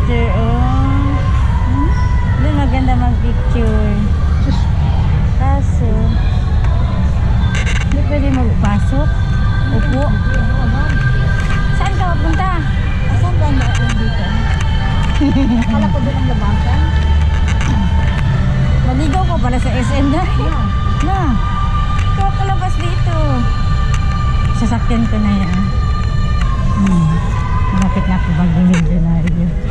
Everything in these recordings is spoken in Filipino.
Picture, oh. Doon maganda mag-picture. Kaso, hindi pwede magpasok. Upo. Saan ka mapunta? Asan ba ang dito? Akala ko doon ang labasan. Maligaw ko pala sa SM na. Na. Ito ako labas dito. Sasakyan ko na yan. Malapit na ako mag-milyonaryo.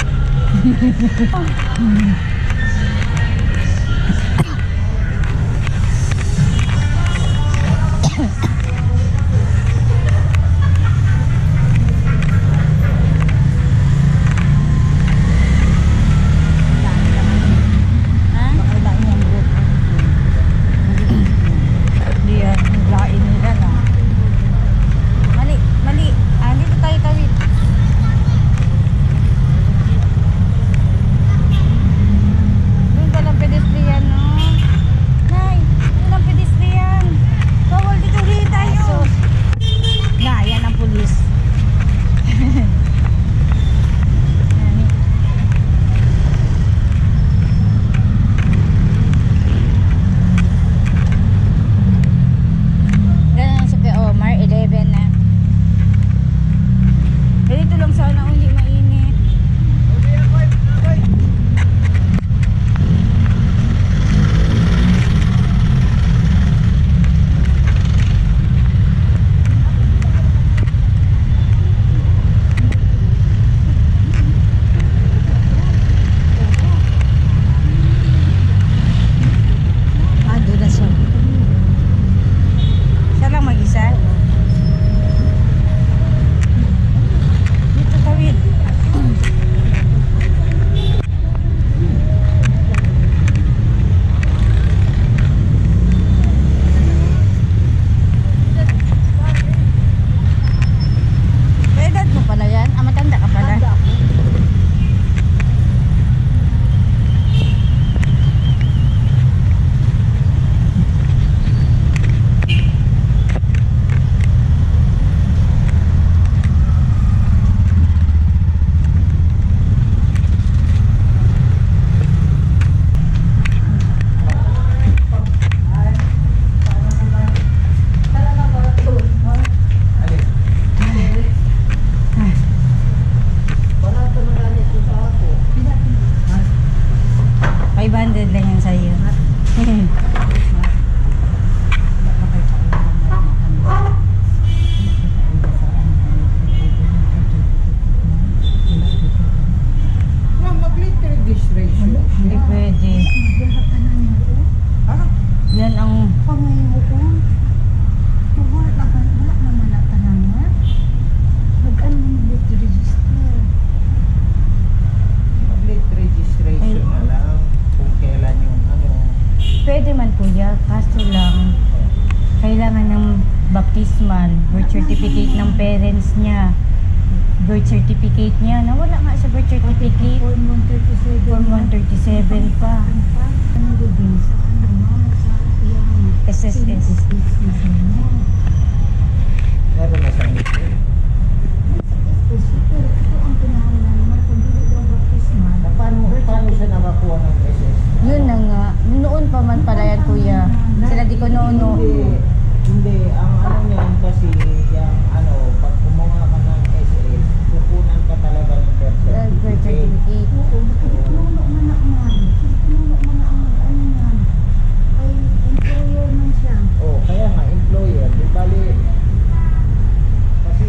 Baptismal, birth certificate ng parents niya, birth certificate niya, nawala nga sa birth certificate. Form 137. Form 137 pa. Ano din sa SSS. Meron na siyang ito. Ito ang pinahanglan naman kung hindi daw baptismal. Paano siya nakakuha ng SS? Yun na nga. Noon pa man pala yan, kuya. Sila di ko noon. Hindi, ang ano niyan kasi yung ano, pag kumuha ka ng SS, kukunan ka talaga ng birth Birth certificate. certificate. Oo, pinuno man man. Pinuno man ang ano yan. Ay, employer man siya. Oh, kaya nga employer, di bali kasi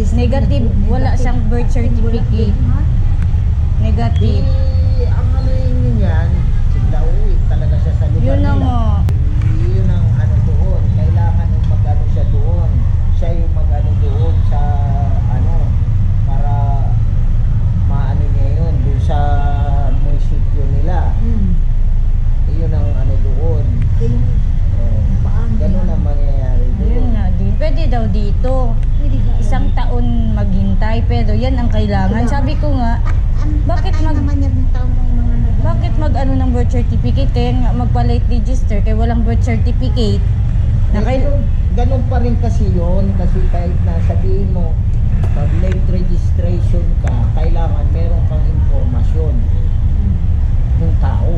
register. Negative, wala siyang birth certificate. Negative. Ang ano yun yan, sigla uwi talaga siya sa lugar Yun na nila. mo. Yun ang ano doon, kailangan yung mag-ano siya doon. Siya yung mag-ano doon sa ano, para maano niya yun, doon sa munisipyo nila. Yun ang ano doon. Ganun ang mangyayari doon. Ayun nga din. Pwede daw dito. Isang taon maghintay, pero yan ang kailangan. Sabi ko nga, bakit bakit mag-ano ng birth certificate? Kaya nga magpa-late register, kaya walang birth certificate. Ganun pa rin kasi yun, kasi kahit na sabihin mo, pag late registration ka, kailangan meron kang informasyon ng tao.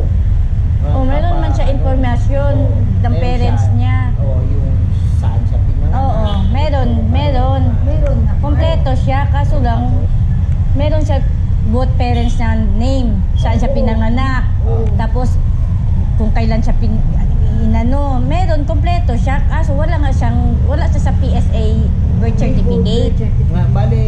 Meron man siya informasyon ng parents niya. Yung saan siya pinanganak. Oo, meron. Kompleto siya, kaso lang, meron siya both parents na name, saan siya pinanganak. Tapos, kung kailan siya inano, meron, kompleto siya, kaso wala siya sa PSA birth certificate. Bale,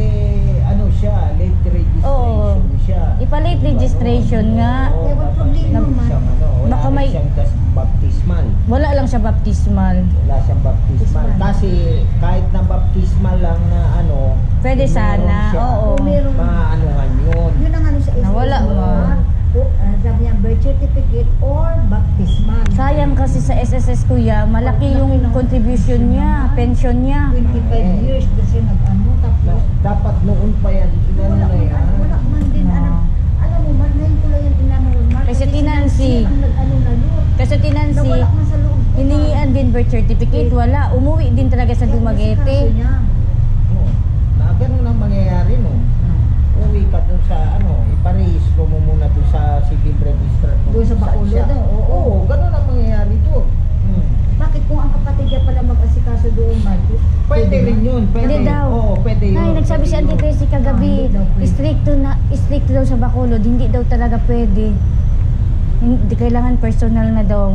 ano siya, late registration siya. Ipa-late registration nga. Ewan problema man. Baka may- siyang baptismal. Wala lang siya baptismal. Wala siyang baptismal. Kasi kahit na baptismal lang na ano, Pwede meron sana, siya, oo. Meron. maanuhan yun. Yun ang ano sa Nawala SSS. man. Sabi niya, birth certificate or baptismal. Sayang kasi sa SSS kuya, malaki yung contribution niya, pension niya. 25 years kasi nag-ano, tapos Dapat noon pa yan, inano wala na yan. wala man din. Alam mo man, ngayon ko lang yung inano man. Kasi tinansi. Ang nag-ano na loob. Kasi tinansi, Nawala man sa loob. hiningian din birth certificate, wala. Umuwi din talaga sa Dumaguete. Oo. Na ganun ang mangyayari no. Uwi ka dun sa ano, iparehistro mo muna dun sa civil registrar mo. Doon sa Bacolod, siya. oo. Oo, ganun ang mangyayari doon. Bakit kung ang kapatid niya pala mag-asikaso doon, Marty? Pwede rin yun, pwede. Hindi daw. Oo, pwede yun. Ay, nagsabi si Auntie Tracy kagabi, Hindi daw pwede. stricto daw sa Bacolod, hindi daw talaga pwede. Hindi, kailangan personal na daw.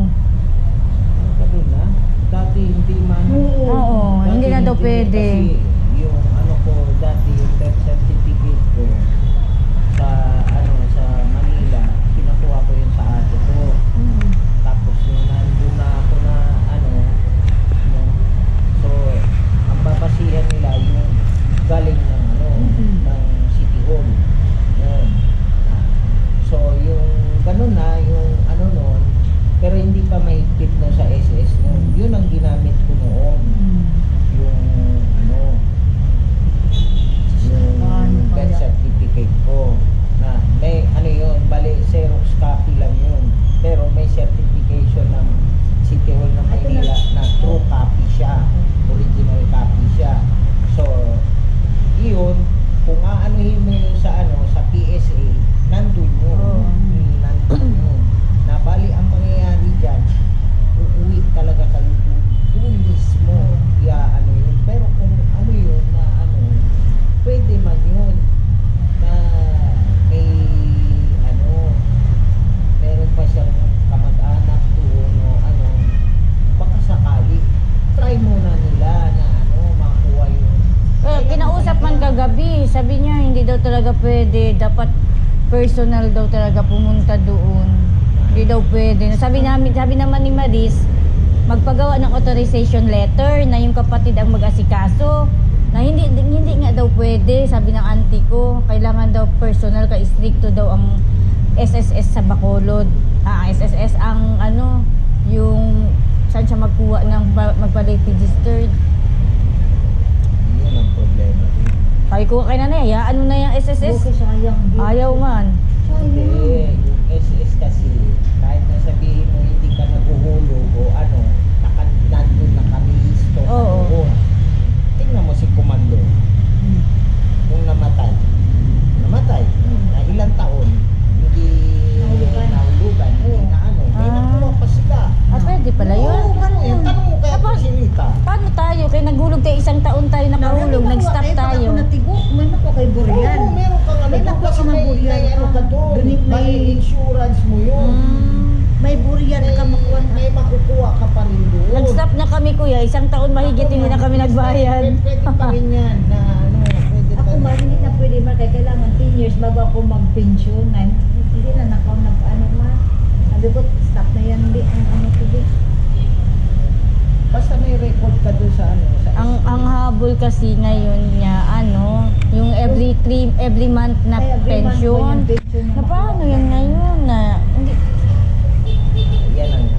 Ganun na. Dati hindi man. Oo, Dati hindi na daw pwede. Kasi yung ano ko, dati yung birth certificate ko sa ano sa Manila, kinukuha ko yun sa ate ko. Tapos yung nandun na ako na ano, so ang babasihan nila yung galing ng ano, ng City Hall. Yun. So yung ganun na, yung ano noon, pero hindi pa mahigpit no sa SS noon. Yun ang ginamit ko noon. Yung ano, yung birth certificate ko na may ano yun, bali Xerox copy lang yun, pero may certification ng City Hall ng Maynila na true copy siya, original copy siya. So yun, kung aanuhin mo yun sa ano, sa PSA, nandun yun. Nandun yun. Na bali ang mangyayari dyan, uuwi talaga kayo doon mismo. Ano yun. Pero kung ano yun na ano, pwede man yun na may ano, meron pa siyang kamag-anak doon o ano, baka sakali try muna nila na ano, makuha yung Kinausap man kagabi, sabi niya hindi daw talaga pwede, dapat personal daw talaga pumunta doon. Hindi daw pwede. Sabi naman ni Maris, magpagawa ng authorization letter na yung kapatid ang mag-asikaso. Na hindi nga daw pwede, sabi ng auntie ko, kailangan daw personal, ka-stricto daw ang SSS sa Bacolod. SSS ang ano, yung saan siya magkuha ng magpa-late registered. yun ang problema. Sabi ko kay nanay, ano na yung SSS? Okay, sayang. Ayaw man. Hindi, yung SS kasi, kahit na sabihin mo hindi ka naguhulog o ano, nandun nakalisto ka Oo. doon. Tingnan mo si Komando, nung namatay, na ilang taon, hindi nahulugan, hindi na ano, may nakuha pa sila. Pwede pala yun. Oo, ganun yun. Tanong mo kaya Tapos, si Rita. Paano tayo? Kaya naghulog tayo, isang taon tayo nakahulog, nag-stop tayo. Ako natigo, may naku kay Burian. Oo, meron kang ano, May doon nakuha kasi ka ng may Burian ano ka doon, Ganit may insurance mo yun. May Burian ka makuha na. May makukuha ka pa rin doon. Nag-stop na kami kuya, isang taon mahigit hindi na kami nagbayad. Pwede pa rin yan na ano, man, hindi na pwede man, kaya kailangan 10 years bago ako mag-pension. Hindi na nakaw nag-ano man. Sabi ko, stop na yan, hindi ang ano ko di. Basta may record ka doon sa ano. Sa Ang habol kasi ngayon niya, yung every month na Ay, every month ba pension. yung pension Na paano yan ngayon na, hindi, Yan ang